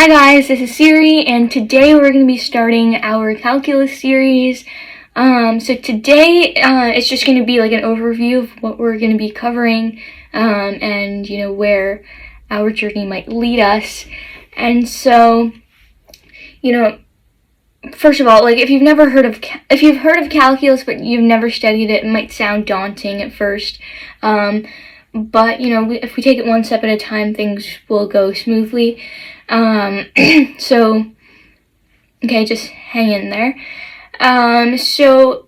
Hi guys, this is Siri, and today we're going to be starting our calculus series. So today it's just going to be like an overview of what we're going to be covering, and where our journey might lead us. And so, first of all, like if you've heard of calculus but you've never studied it, it might sound daunting at first. But if we take it one step at a time, things will go smoothly. So just hang in there. So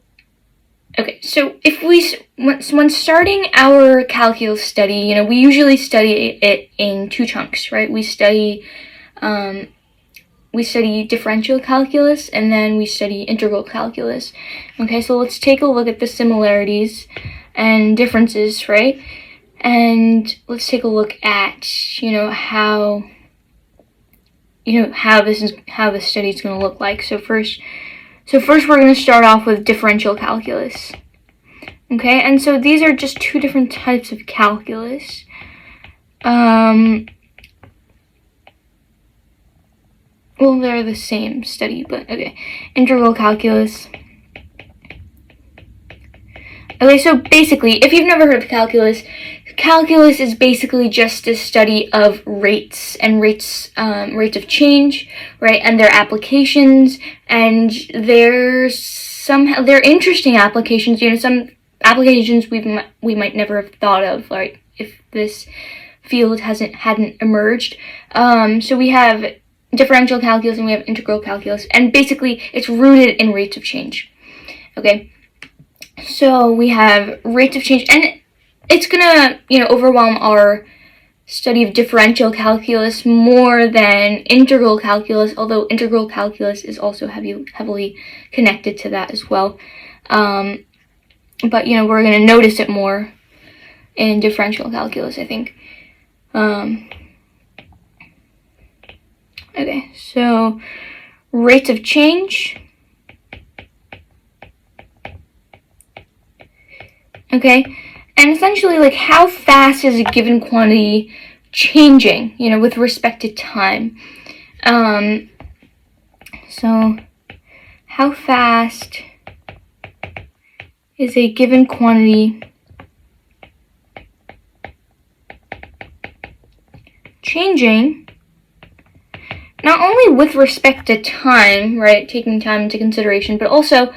when starting our calculus study, we usually study it in two chunks, right? We study differential calculus, and then we study integral calculus. Okay, so let's take a look at the similarities and differences, right? And let's take a look at, how the study is going to look like. So first we're going to start off with differential calculus. Okay, and so these are just two different types of calculus. Well, they're the same study, but okay. Integral calculus. Okay, so basically, if you've never heard of calculus, calculus is basically just a study of rates and rates of change, right? And their applications, and they're interesting applications. Some applications we might never have thought of, right? If this field hadn't emerged. So we have differential calculus and we have integral calculus, and basically it's rooted in rates of change. Okay, so we have rates of change, and it's gonna overwhelm our study of differential calculus more than integral calculus, although integral calculus is also heavily connected to that as well. But we're gonna notice it more in differential calculus, I think. Okay, so rates of change. Okay, and essentially, like, how fast is a given quantity changing, with respect to time? So how fast is a given quantity changing? Not only with respect to time, right, taking time into consideration, but also,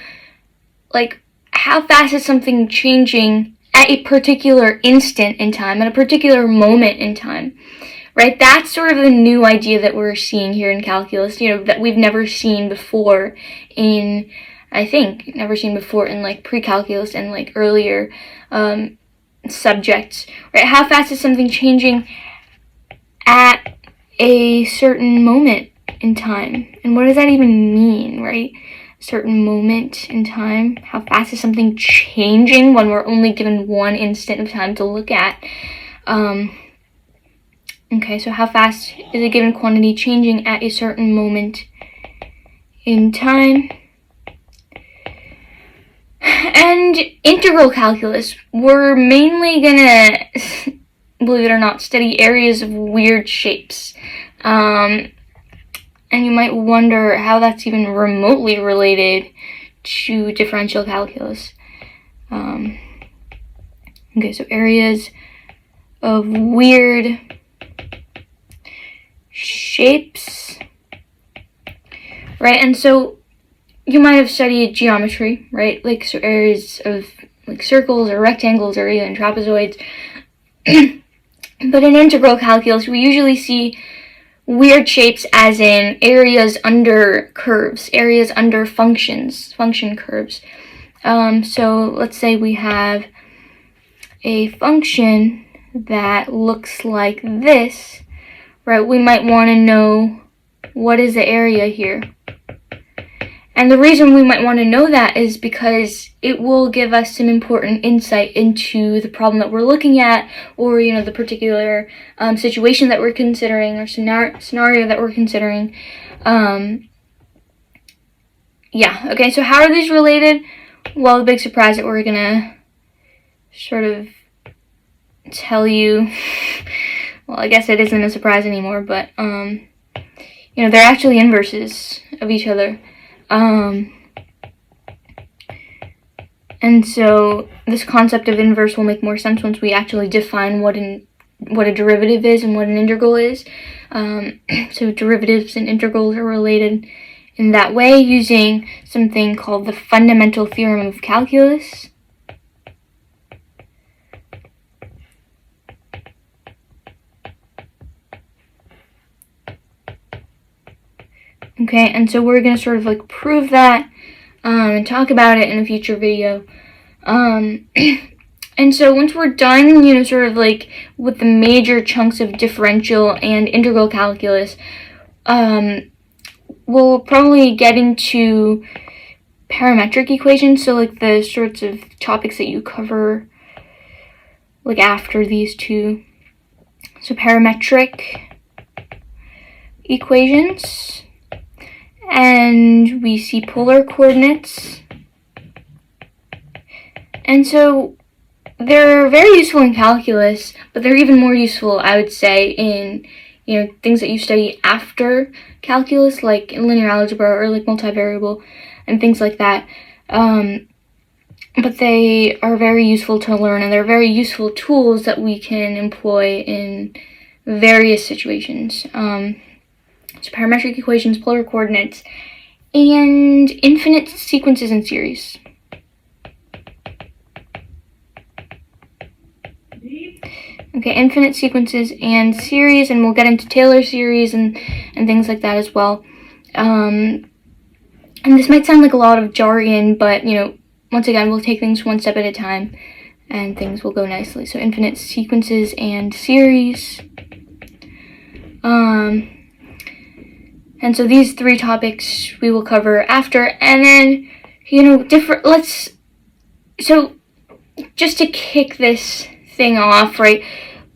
like, how fast is something changing at a particular instant in time, at a particular moment in time, right? That's sort of the new idea that we're seeing here in calculus, that we've never seen before like pre-calculus and like earlier subjects, right? How fast is something changing at a certain moment in time? And what does that even mean, right? Certain moment in time. How fast is something changing when we're only given one instant of time to look at? Okay, so how fast is a given quantity changing at a certain moment in time? And integral calculus, we're mainly gonna, believe it or not, study areas of weird shapes. And you might wonder how that's even remotely related to differential calculus. Okay, so areas of weird shapes, right? And so you might have studied geometry, right? Like, so areas of like circles or rectangles or even trapezoids. But in integral calculus, we usually see weird shapes as in areas under curves, areas under function curves. So let's say we have a function that looks like this, right? We might want to know what is the area here. And the reason we might want to know that is because it will give us some important insight into the problem that we're looking at, or the particular situation that we're considering, or scenario that we're considering. Okay, so how are these related? Well, the big surprise that we're gonna sort of tell you, well, I guess it isn't a surprise anymore, but they're actually inverses of each other. And so this concept of inverse will make more sense once we actually define what a derivative is and what an integral is. So derivatives and integrals are related in that way using something called the fundamental theorem of calculus. Okay, and so we're going to sort of like prove that and talk about it in a future video. And so once we're done, sort of like with the major chunks of differential and integral calculus, we'll probably get into parametric equations, so like the sorts of topics that you cover like after these two. So parametric equations, and we see polar coordinates. And so they're very useful in calculus, but they're even more useful, I would say, in things that you study after calculus, like in linear algebra or like multivariable and things like that. But they are very useful to learn, and they're very useful tools that we can employ in various situations. So parametric equations, polar coordinates, and infinite sequences and series. Okay, infinite sequences and series, and we'll get into Taylor series and things like that as well. And this might sound like a lot of jargon, but once again, we'll take things one step at a time, and things will go nicely. So infinite sequences and series. And so these three topics we will cover after, and then so just to kick this thing off, right?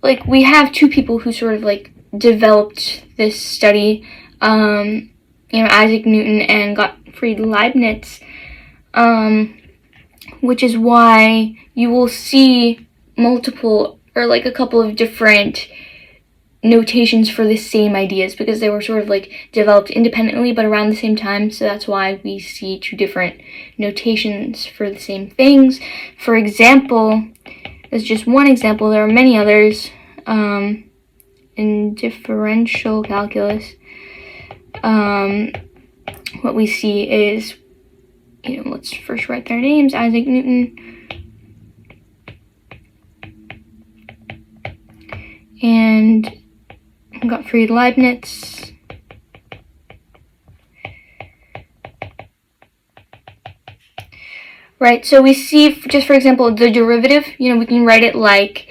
Like, we have two people who sort of like developed this study, Isaac Newton and Gottfried Leibniz, which is why you will see multiple or like a couple of different notations for the same ideas, because they were sort of like developed independently but around the same time. So that's why we see two different notations for the same things. For example, as just one example, there are many others in differential calculus. What we see is, let's first write their names: Isaac Newton and Gottfried Leibniz. Right, so we see, just for example, the derivative, we can write it like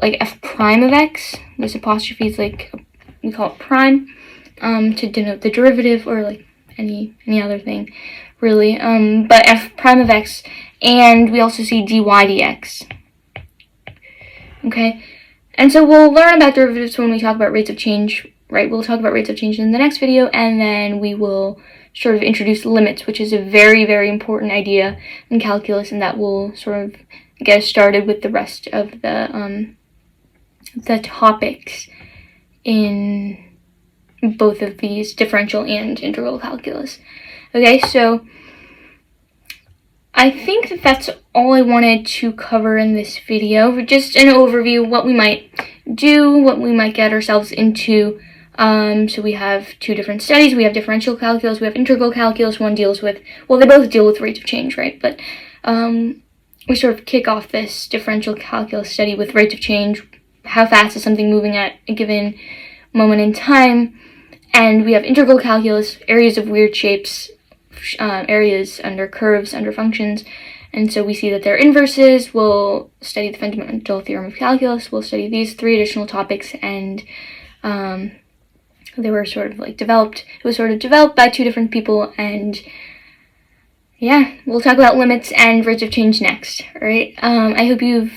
f prime of x. This apostrophe is like, we call it prime, to denote the derivative, or like any other thing, really. But f prime of x, and we also see dy dx. Okay, and so we'll learn about derivatives when we talk about rates of change, right? We'll talk about rates of change in the next video, and then we will sort of introduce limits, which is a very, very important idea in calculus, and that will sort of get us started with the rest of the topics in both of these, differential and integral calculus. Okay, so I think that's all I wanted to cover in this video. Just an overview, what we might do, what we might get ourselves into. So we have two different studies. We have differential calculus, we have integral calculus. One deals with, well, they both deal with rates of change, right? But we sort of kick off this differential calculus study with rates of change. How fast is something moving at a given moment in time? And we have integral calculus, areas of weird shapes, areas under curves, under functions. And so we see that they're inverses. We'll study the fundamental theorem of calculus. We'll study these three additional topics, and they were sort of like developed. It was sort of developed by two different people, and yeah, we'll talk about limits and rates of change next. All right. I hope you've